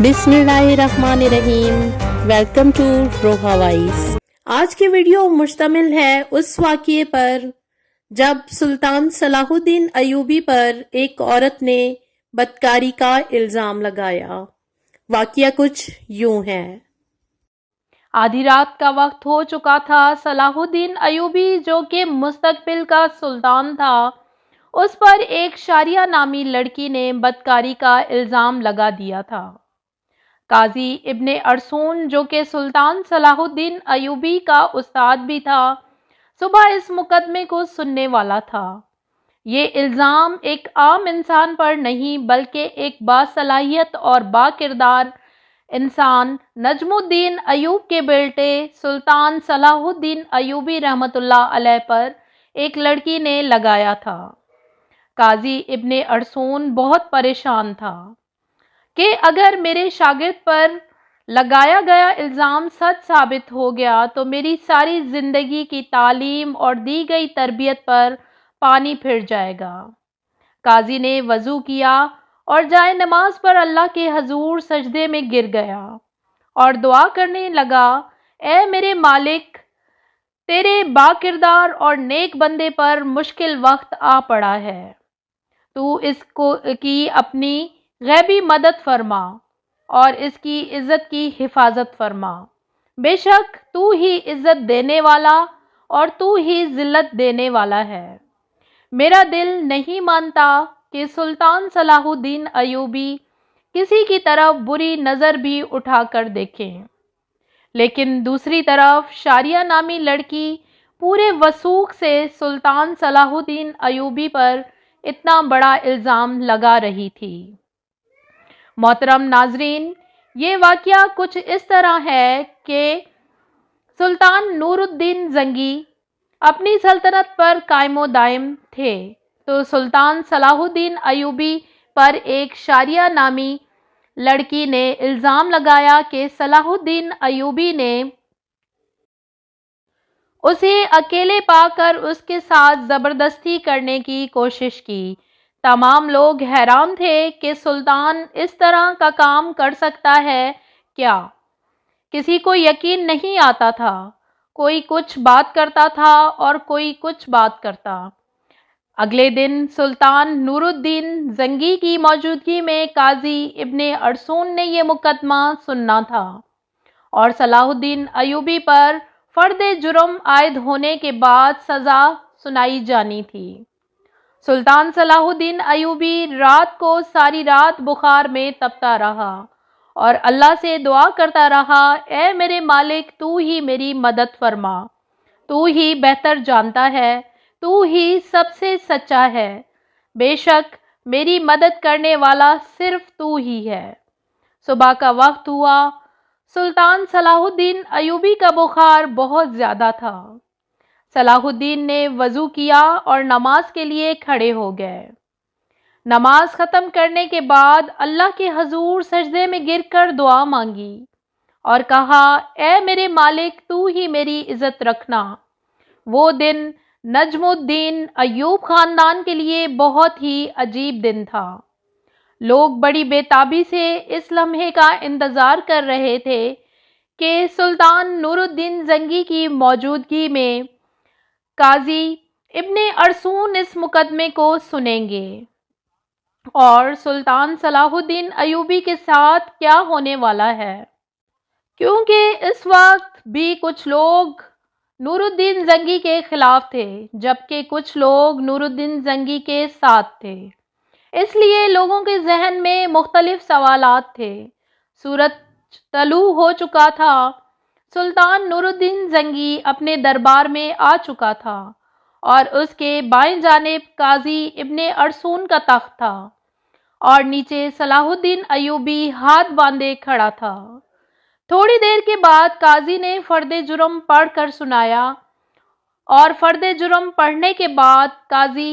बिस्मिल्लाहिर्रहमानिर्रहीम। Welcome to Roha voice. आज की वीडियो मुश्तमिल है उस वाक़ये पर जब सुल्तान सलाहुद्दीन अयूबी पर एक औरत ने बदकारी का इल्ज़ाम लगाया। वाक़या कुछ यूं है। आधी रात का वक्त हो चुका था। सलाहुद्दीन अयूबी जो कि मुस्तकबिल का सुल्तान था, उस पर एक शारिया नामी लड़की ने बदकारी का इल्ज़ाम लगा दिया था। काजी इब्ने अरसून जो कि सुल्तान सलाहुद्दीन अयूबी का उस्ताद भी था, सुबह इस मुकदमे को सुनने वाला था। ये इल्ज़ाम एक आम इंसान पर नहीं बल्कि एक बासलाहियत और बाकिरदार इंसान नजमुद्दीन अयूब के बेटे सुल्तान सलाहुद्दीन अयूबी रहमतुल्लाह अलैह पर एक लड़की ने लगाया था। काजी इब्ने अरसून बहुत परेशान था कि अगर मेरे शागिर्द पर लगाया गया इल्ज़ाम सच साबित हो गया तो मेरी सारी ज़िंदगी की तालीम और दी गई तरबियत पर पानी फिर जाएगा। काजी ने वज़ू किया और जाए नमाज पर अल्लाह के हजूर सजदे में गिर गया और दुआ करने लगा, ए मेरे मालिक, तेरे बाकिरदार और नेक बंदे पर मुश्किल वक्त आ पड़ा है। तू इसको की अपनी गैबी मदद फरमा और इसकी इज़्ज़त की हिफाजत फरमा। बेशक तू ही इज़्ज़त देने वाला और तू ही ज़िल्लत देने वाला है। मेरा दिल नहीं मानता कि सुल्तान सलाहुद्दीन अयूबी किसी की तरफ बुरी नज़र भी उठाकर देखें, लेकिन दूसरी तरफ शारिया नामी लड़की पूरे वसूख से सुल्तान सलाहुद्दीन अयूबी पर इतना बड़ा इल्ज़ाम लगा रही थी। मोहतरम नाजरीन, ये वाक़या कुछ इस तरह है कि सुल्तान नूरुद्दीन जंगी अपनी सल्तनत पर कायमो दायम थे, तो सुल्तान सलाहुद्दीन अयूबी पर एक शारिया नामी लड़की ने इल्ज़ाम लगाया कि सलाहुद्दीन अयूबी ने उसे अकेले पाकर उसके साथ ज़बरदस्ती करने की कोशिश की। तमाम लोग हैरान थे कि सुल्तान इस तरह का काम कर सकता है क्या? किसी को यकीन नहीं आता था। कोई कुछ बात करता था और कोई कुछ बात करता। अगले दिन सुल्तान नूरुद्दीन जंगी की मौजूदगी में काजी इब्ने अरसून ने यह मुकदमा सुनना था और सलाहुद्दीन अयूबी पर फर्द जुर्म आयद होने के बाद सज़ा सुनाई जानी थी। सुल्तान सलाहुद्दीन अयूबी रात को सारी रात बुखार में तपता रहा और अल्लाह से दुआ करता रहा, ए मेरे मालिक, तू ही मेरी मदद फरमा, तू ही बेहतर जानता है, तू ही सबसे सच्चा है। बेशक मेरी मदद करने वाला सिर्फ तू ही है। सुबह का वक्त हुआ। सुल्तान सलाहुद्दीन अयूबी का बुखार बहुत ज़्यादा था। सलाहुद्दीन ने वज़ू किया और नमाज के लिए खड़े हो गए। नमाज ख़त्म करने के बाद अल्लाह के हजूर सजदे में गिरकर दुआ मांगी और कहा, ए मेरे मालिक, तू ही मेरी इज़्ज़त रखना। वो दिन नजमुद्दीन अयूब ख़ानदान के लिए बहुत ही अजीब दिन था। लोग बड़ी बेताबी से इस लम्हे का इंतज़ार कर रहे थे कि सुल्तान नूरुद्दीन जंगी की मौजूदगी में काजी इब्ने अरसून इस मुकदमे को सुनेंगे और सुल्तान सलाहुद्दीन अयूबी के साथ क्या होने वाला है, क्योंकि इस वक्त भी कुछ लोग नूरुद्दीन जंगी के खिलाफ थे जबकि कुछ लोग नूरुद्दीन जंगी के साथ थे। इसलिए लोगों के जहन में मुख्तलिफ सवालात थे। सूरज तलू हो चुका था। सुल्तान नूरुद्दीन जंगी अपने दरबार में आ चुका था और उसके बाएं जानिब काजी इब्ने अरसून का तख्त था और नीचे सलाहुद्दीन अयूबी हाथ बांधे खड़ा था। थोड़ी देर के बाद काजी ने फर्द जुर्म पढ़कर सुनाया और फर्द जुर्म पढ़ने के बाद काजी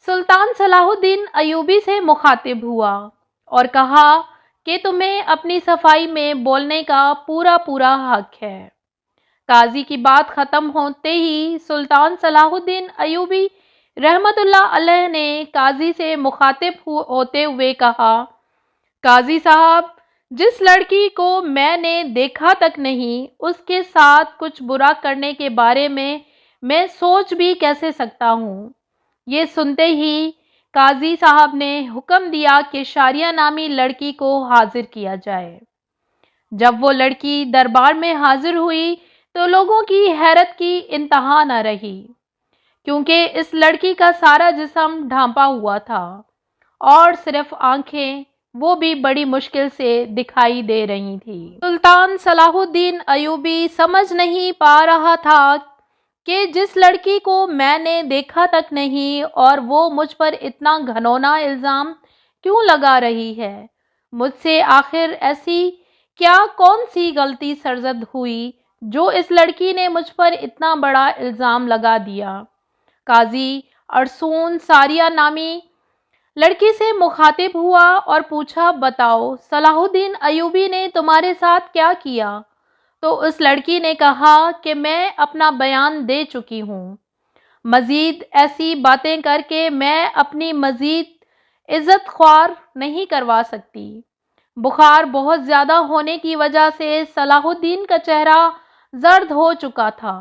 सुल्तान सलाहुद्दीन अयूबी से मुखातिब हुआ और कहा कि तुम्हें अपनी सफाई में बोलने का पूरा पूरा हक है। काजी की बात ख़त्म होते ही सुल्तान सलाहुद्दीन अयूबी रहमतुल्लाह अलैह ने काजी से मुखातिब होते हुए कहा, काजी साहब, जिस लड़की को मैंने देखा तक नहीं, उसके साथ कुछ बुरा करने के बारे में मैं सोच भी कैसे सकता हूँ। ये सुनते ही काजी साहब ने हुक्म दिया कि शारिया नामी लड़की को हाजिर किया जाए। जब वो लड़की दरबार में हाजिर हुई तो लोगों की हैरत की इंतहा न रही, क्योंकि इस लड़की का सारा जिस्म ढांपा हुआ था और सिर्फ आंखें, वो भी बड़ी मुश्किल से दिखाई दे रही थी। सुल्तान सलाहुद्दीन अयूबी समझ नहीं पा रहा था कि जिस लड़की को मैंने देखा तक नहीं और वो मुझ पर इतना घनौना इल्ज़ाम क्यों लगा रही है। मुझसे आखिर ऐसी क्या कौन सी गलती सरजद हुई जो इस लड़की ने मुझ पर इतना बड़ा इल्ज़ाम लगा दिया। काजी अरसून सारिया नामी लड़की से मुखातिब हुआ और पूछा, बताओ सलाहुद्दीन अयूबी ने तुम्हारे साथ क्या किया। तो उस लड़की ने कहा कि मैं अपना बयान दे चुकी हूँ। मज़ीद ऐसी बातें करके मैं अपनी मज़ीद इज़्ज़त ख्वार नहीं करवा सकती। बुखार बहुत ज़्यादा होने की वजह से सलाहुद्दीन का चेहरा जर्द हो चुका था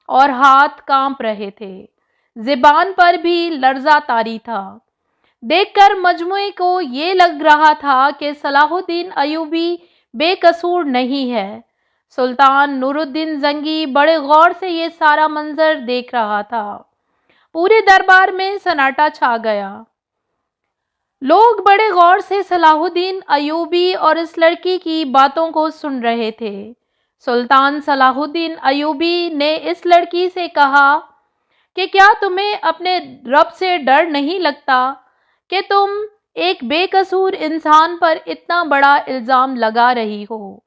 और हाथ कांप रहे थे। ज़ुबान पर भी लर्ज़ा तारी था। देखकर मजमुए को ये लग रहा था कि सलाहुद्दीन अयूबी बेकसूर नहीं है। सुल्तान नूरुद्दीन जंगी बड़े गौर से ये सारा मंजर देख रहा था। पूरे दरबार में सन्नाटा छा गया। लोग बड़े गौर से सलाहुद्दीन अयूबी और इस लड़की की बातों को सुन रहे थे। सुल्तान सलाहुद्दीन अयूबी ने इस लड़की से कहा कि क्या तुम्हें अपने रब से डर नहीं लगता कि तुम एक बेकसूर इंसान पर इतना बड़ा इल्ज़ाम लगा रही हो।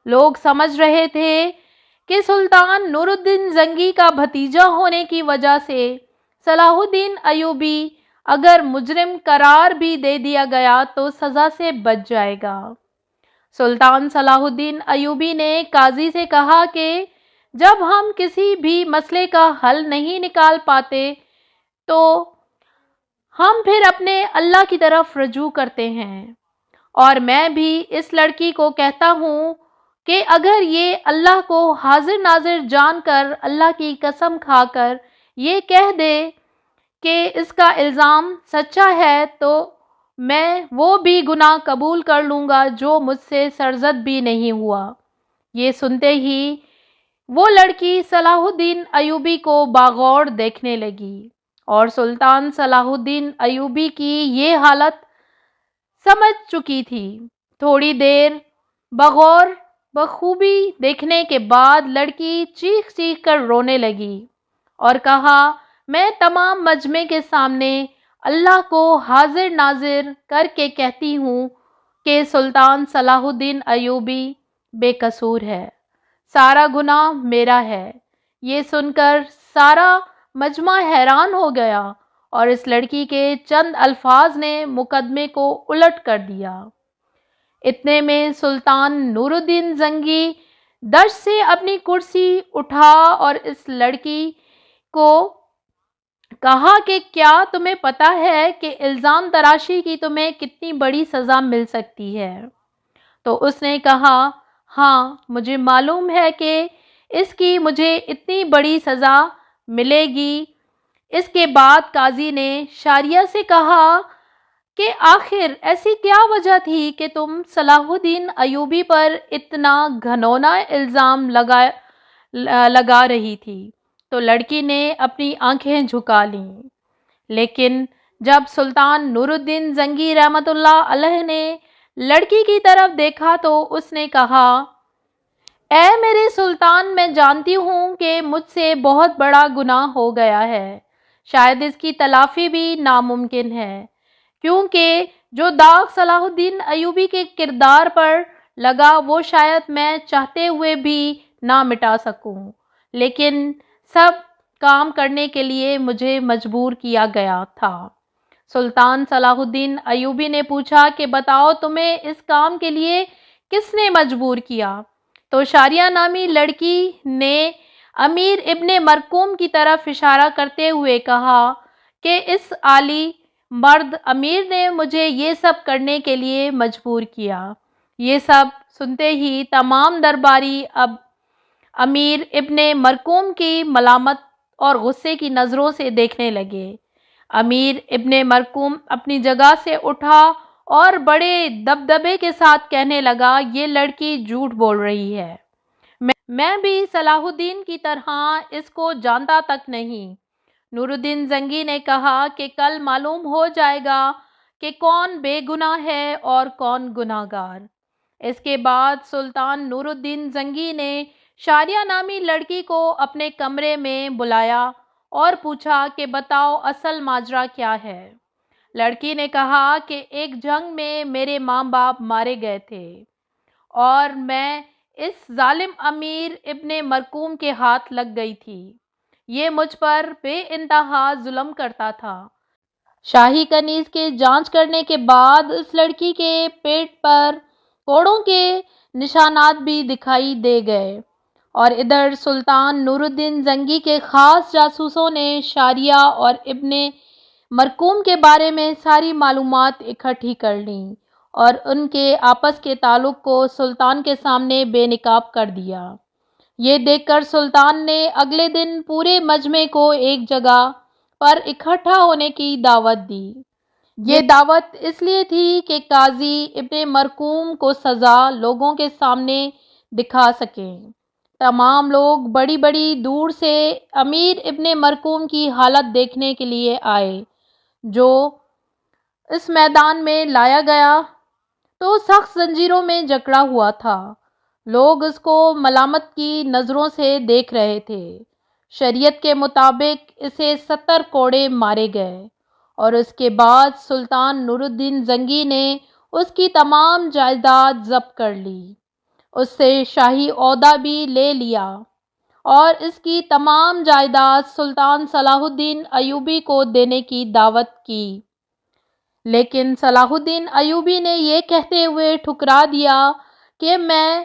लोग समझ रहे थे कि सुल्तान नूरुद्दीन जंगी का भतीजा होने की वजह से सलाहुद्दीन अयूबी अगर मुजरिम करार भी दे दिया गया तो सज़ा से बच जाएगा। सुल्तान सलाहुद्दीन अयूबी ने काजी से कहा कि जब हम किसी भी मसले का हल नहीं निकाल पाते तो हम फिर अपने अल्लाह की तरफ रजू करते हैं, और मैं भी इस लड़की को कहता हूँ कि अगर ये अल्लाह को हाजिर नाजिर जानकर अल्लाह की कसम खाकर ये कह दे कि इसका इल्ज़ाम सच्चा है तो मैं वो भी गुनाह कबूल कर लूँगा जो मुझसे सरजद भी नहीं हुआ। ये सुनते ही वो लड़की सलाहुद्दीन अयूबी को बागौर देखने लगी और सुल्तान सलाहुद्दीन अयूबी की ये हालत समझ चुकी थी। थोड़ी देर बगौर बखूबी देखने के बाद लड़की चीख चीख कर रोने लगी और कहा, मैं तमाम मजमे के सामने अल्लाह को हाजिर नाजिर करके कहती हूँ कि सुल्तान सलाहुद्दीन अयूबी बेकसूर है, सारा गुनाह मेरा है। ये सुनकर सारा मजमा हैरान हो गया और इस लड़की के चंद अल्फाज ने मुकदमे को उलट कर दिया। इतने में सुल्तान नूरुद्दीन जंगी दश से अपनी कुर्सी उठा और इस लड़की को कहा कि क्या तुम्हें पता है कि इल्ज़ाम तराशी की तुम्हें कितनी बड़ी सज़ा मिल सकती है। तो उसने कहा, हाँ मुझे मालूम है कि इसकी मुझे इतनी बड़ी सज़ा मिलेगी। इसके बाद काजी ने शारिया से कहा कि आखिर ऐसी क्या वजह थी कि तुम सलाहुद्दीन अयूबी पर इतना घनौना इल्ज़ाम लगा रही थी। तो लड़की ने अपनी आंखें झुका लीं, लेकिन जब सुल्तान नूरुद्दीन जंगी रहमतुल्लाह अलैह ने लड़की की तरफ देखा तो उसने कहा, ऐ मेरे सुल्तान, मैं जानती हूँ कि मुझसे बहुत बड़ा गुनाह हो गया है, शायद इसकी तलाफ़ी भी नामुमकिन है, क्योंकि जो दाग सलाहुद्दीन अयूबी के किरदार पर लगा वो शायद मैं चाहते हुए भी ना मिटा सकूं, लेकिन सब काम करने के लिए मुझे मजबूर किया गया था। सुल्तान सलाहुद्दीन अयूबी ने पूछा कि बताओ तुम्हें इस काम के लिए किसने मजबूर किया। तो शारिया नामी लड़की ने अमीर इब्ने मरकूम की तरफ इशारा करते हुए कहा कि इस आली मर्द अमीर ने मुझे ये सब करने के लिए मजबूर किया। یہ سب سنتے ہی تمام درباری اب امیر ابن مرکوم کی ملامت اور غصے کی نظروں سے دیکھنے لگے۔ امیر ابن مرکوم اپنی جگہ سے اٹھا اور بڑے دبدبے کے ساتھ کہنے لگا، یہ لڑکی جھوٹ بول رہی ہے، میں بھی صلاح الدین کی طرح اس کو جانتا تک نہیں۔ نور الدین زنگی نے کہا کہ کل معلوم ہو جائے گا کہ کون بے گناہ ہے اور کون گناہ گار۔ اس کے بعد سلطان نور الدین زنگی نے شاریہ نامی لڑکی کو اپنے کمرے میں بلایا اور پوچھا کہ بتاؤ اصل ماجرا کیا ہے۔ لڑکی نے کہا کہ ایک جنگ میں میرے ماں باپ مارے گئے تھے اور میں اس ظالم امیر ابن مرکوم کے ہاتھ لگ گئی تھی۔ یہ مجھ پر بے انتہا ظلم کرتا تھا۔ شاہی کنیز کے جانچ کرنے کے بعد اس لڑکی کے پیٹ پر کوڑوں کے نشانات بھی دکھائی دے گئے، اور ادھر سلطان نور الدین زنگی کے خاص جاسوسوں نے شاریہ اور ابن مرکوم کے بارے میں ساری معلومات اکٹھی کر لیں اور ان کے آپس کے تعلق کو سلطان کے سامنے بے نقاب کر دیا۔ یہ دیکھ کر سلطان نے اگلے دن پورے مجمع کو ایک جگہ پر اکٹھا ہونے کی دعوت دی۔ یہ دعوت اس لیے تھی کہ قاضی ابن مرکوم کو سزا لوگوں کے سامنے دکھا سکیں۔ تمام لوگ بڑی بڑی دور سے امیر ابن مرکوم کی حالت دیکھنے کے لیے آئے، جو اس میدان میں لایا گیا تو سخت زنجیروں میں جکڑا ہوا تھا۔ لوگ اس کو ملامت کی نظروں سے دیکھ رہے تھے۔ شریعت کے مطابق اسے 70 کوڑے مارے گئے، اور اس کے بعد سلطان نور الدین زنگی نے اس کی تمام جائیداد ضبط کر لی، اس سے شاہی عہدہ بھی لے لیا اور اس کی تمام جائیداد سلطان صلاح الدین ایوبی کو دینے کی دعوت کی۔ لیکن صلاح الدین ایوبی نے یہ کہتے ہوئے ٹھکرا دیا کہ میں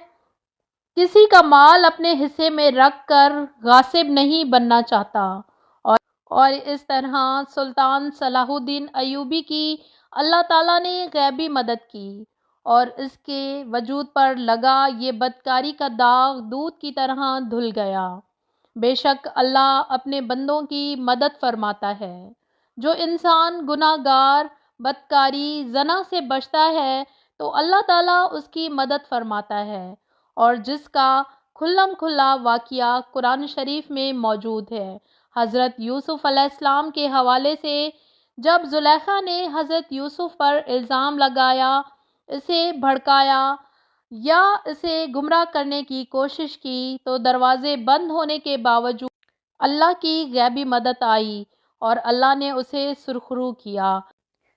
کسی کا مال اپنے حصے میں رکھ کر غاصب نہیں بننا چاہتا، اور اس طرح سلطان صلاح الدین ایوبی کی اللہ تعالیٰ نے غیبی مدد کی اور اس کے وجود پر لگا یہ بدکاری کا داغ دودھ کی طرح دھل گیا۔ بے شک اللہ اپنے بندوں کی مدد فرماتا ہے۔ جو انسان گناہ گار، بدکاری، زنا سے بچتا ہے تو اللہ تعالیٰ اس کی مدد فرماتا ہے، اور جس کا کھلم کھلا واقعہ قرآن شریف میں موجود ہے۔ حضرت یوسف علیہ السلام کے حوالے سے جب زلیخا نے حضرت یوسف پر الزام لگایا، اسے بھڑکایا یا اسے گمراہ کرنے کی کوشش کی تو دروازے بند ہونے کے باوجود اللہ کی غیبی مدد آئی اور اللہ نے اسے سرخرو کیا۔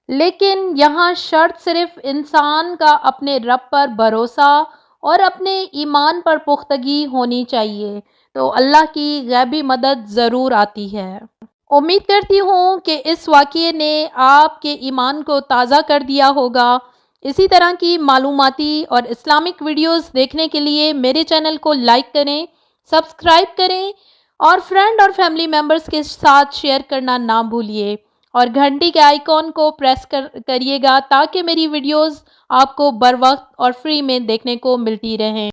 لیکن یہاں شرط صرف انسان کا اپنے رب پر بھروسہ اور اپنے ایمان پر پختگی ہونی چاہیے، تو اللہ کی غیبی مدد ضرور آتی ہے۔ امید کرتی ہوں کہ اس واقعے نے آپ کے ایمان کو تازہ کر دیا ہوگا۔ اسی طرح کی معلوماتی اور اسلامک ویڈیوز دیکھنے کے لیے میرے چینل کو لائک کریں، سبسکرائب کریں اور فرینڈ اور فیملی ممبرز کے ساتھ شیئر کرنا نہ بھولیے، اور گھنٹی کے آئیکن کو پریس کریے گا تاکہ میری ویڈیوز آپ کو بر وقت اور فری میں دیکھنے کو ملتی رہیں۔